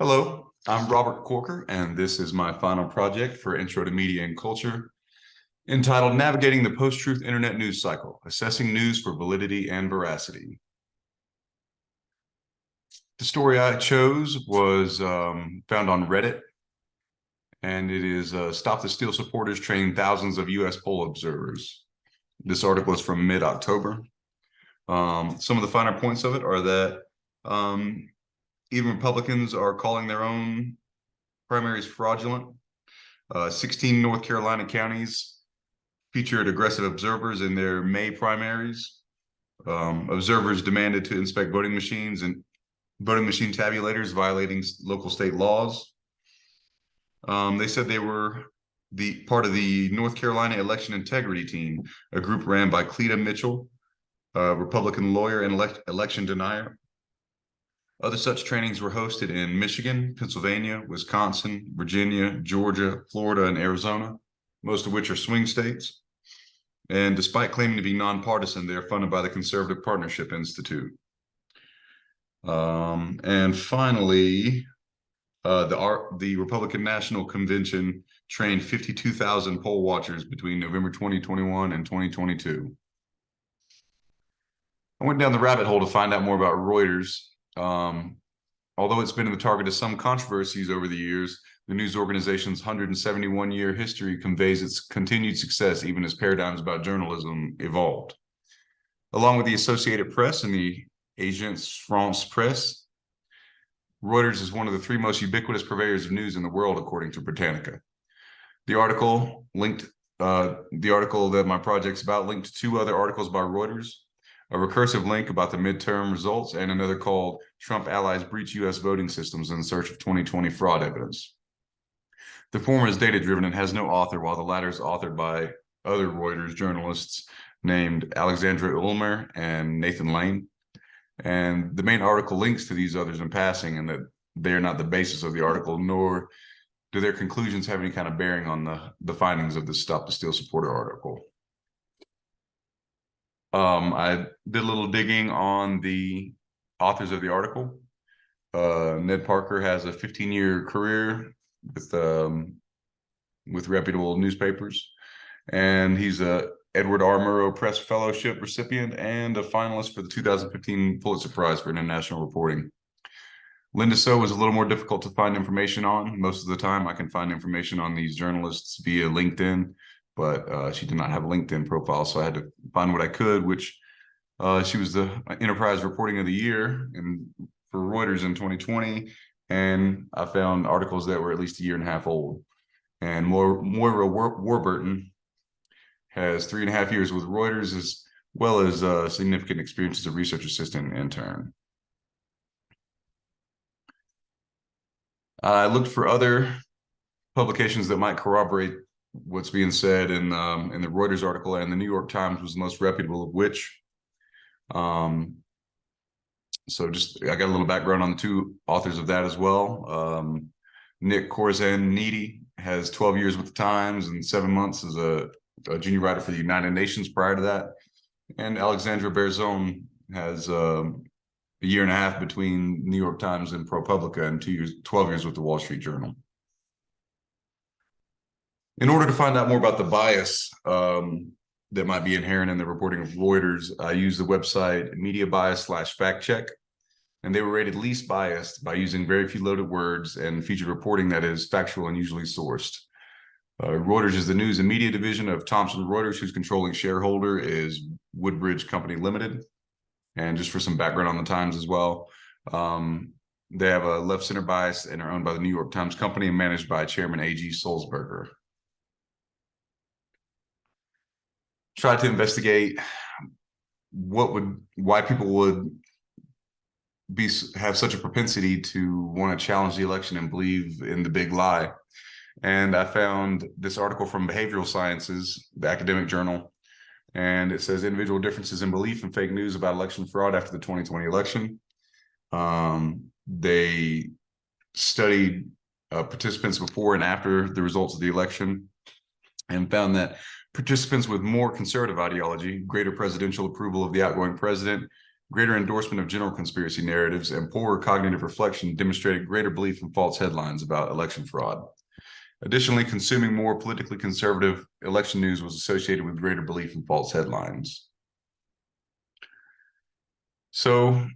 Hello, I'm Robert Corker, and this is my final project for Intro to Media and Culture, entitled Navigating the Post-Truth Internet News Cycle, Assessing News for Validity and Veracity. The story I chose was found on Reddit, and it is Stop the Steal supporters train thousands of U.S. poll observers. This article is from mid-October. Some of the finer points of it are that even Republicans are calling their own primaries fraudulent. 16 North Carolina counties featured aggressive observers in their May primaries. Observers demanded to inspect voting machines and voting machine tabulators, violating local state laws. They said they were the part of the North Carolina Election Integrity Team, a group ran by Cleta Mitchell, a Republican lawyer and election denier. Other such trainings were hosted in Michigan, Pennsylvania, Wisconsin, Virginia, Georgia, Florida, and Arizona, most of which are swing states. And despite claiming to be nonpartisan, they are funded by the Conservative Partnership Institute. And finally, the Republican National Convention trained 52,000 poll watchers between November 2021 and 2022. I went down the rabbit hole to find out more about Reuters. Although it's been in the target of some controversies over the years, the news organization's 171-year history conveys its continued success even as paradigms about journalism evolved. Along with the Associated Press and the Agence France Presse, Reuters is one of the three most ubiquitous purveyors of news in the world, according to Britannica. The article that my project's about linked to two other articles by Reuters, a recursive link about the midterm results, and another called Trump Allies Breach U.S. Voting Systems in Search of 2020 Fraud Evidence. The former is data-driven and has no author, while the latter is authored by other Reuters journalists named Alexandra Ulmer and Nathan Lane. And the main article links to these others in passing, and that they are not the basis of the article, nor do their conclusions have any kind of bearing on the findings of the Stop the Steal supporter article. I did a little digging on the authors of the article. Ned Parker has a 15-year career with reputable newspapers, and he's a Edward R. Murrow Press Fellowship recipient and a finalist for the 2015 Pulitzer Prize for International Reporting. Linda So was a little more difficult to find information on. Most of the time, I can find information on these journalists via LinkedIn, but she did not have a LinkedIn profile, so I had to find what I could, which she was the Enterprise Reporting of the Year for Reuters in 2020, and I found articles that were at least a year and a half old. And Moira Warburton has 3.5 years with Reuters, as well as significant experience as a research assistant and intern. I looked for other publications that might corroborate what's being said in the Reuters article, and the New York Times was the most reputable of which. So I got a little background on the two authors of that as well. Nick Corzine-Needy has 12 years with the Times and 7 months as a junior writer for the United Nations prior to that. And Alexandra Berzon has a year and a half between New York Times and ProPublica, and 12 years with the Wall Street Journal. In order to find out more about the bias that might be inherent in the reporting of Reuters, I used the website MediaBias/FactCheck, and they were rated least biased by using very few loaded words and featured reporting that is factual and usually sourced. Reuters is the news and media division of Thomson Reuters, whose controlling shareholder is Woodbridge Company Limited. And just for some background on the Times as well, they have a left-center bias and are owned by the New York Times Company and managed by Chairman A.G. Sulzberger. Tried to investigate why people would have such a propensity to want to challenge the election and believe in the big lie. And I found this article from Behavioral Sciences, the academic journal, and it says individual differences in belief in fake news about election fraud after the 2020 election. They studied participants before and after the results of the election and found that participants with more conservative ideology, greater presidential approval of the outgoing president, Greater endorsement of general conspiracy narratives and poorer cognitive reflection demonstrated greater belief in false headlines about election fraud. Additionally, consuming more politically conservative election news was associated with greater belief in false headlines. So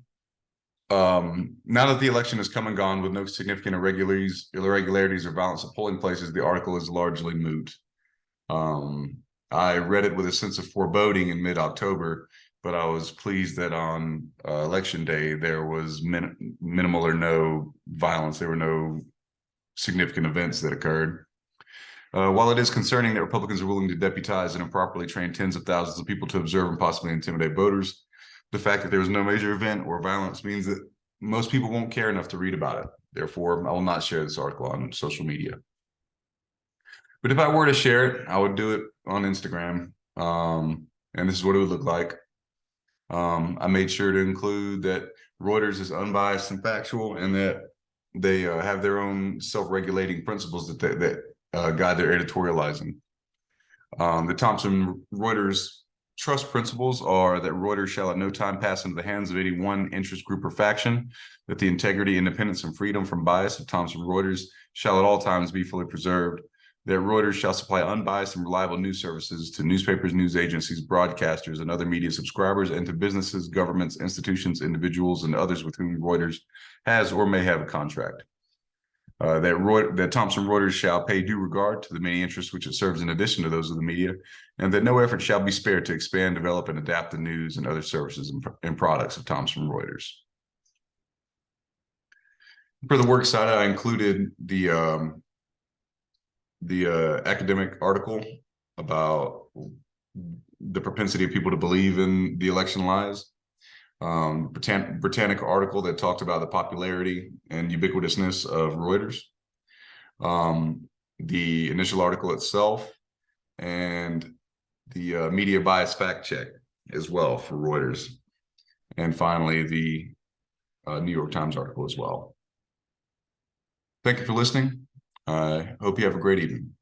now that the election has come and gone with no significant irregularities or violence at polling places, the article is largely moot. I read it with a sense of foreboding in mid-October, but I was pleased that on election day, there was minimal or no violence. There were no significant events that occurred. While it is concerning that Republicans are willing to deputize and improperly train tens of thousands of people to observe and possibly intimidate voters, the fact that there was no major event or violence means that most people won't care enough to read about it. Therefore, I will not share this article on social media. But if I were to share it, I would do it on Instagram. And this is what it would look like. I made sure to include that Reuters is unbiased and factual, and that they have their own self-regulating principles that guide their editorializing. The Thomson Reuters trust principles are that Reuters shall at no time pass into the hands of any one interest group or faction, that the integrity, independence, and freedom from bias of Thomson Reuters shall at all times be fully preserved, that Reuters shall supply unbiased and reliable news services to newspapers, news agencies, broadcasters, and other media subscribers, and to businesses, governments, institutions, and others with whom Reuters has or may have a contract. That Thomson Reuters shall pay due regard to the many interests which it serves in addition to those of the media, and that no effort shall be spared to expand, develop, and adapt the news and other services and products of Thomson Reuters. For the work side, I included the academic article about the propensity of people to believe in the election lies. Britannica article that talked about the popularity and ubiquitousness of Reuters. The initial article itself, and the media bias fact check as well for Reuters. And finally, the New York Times article as well. Thank you for listening. I hope you have a great evening.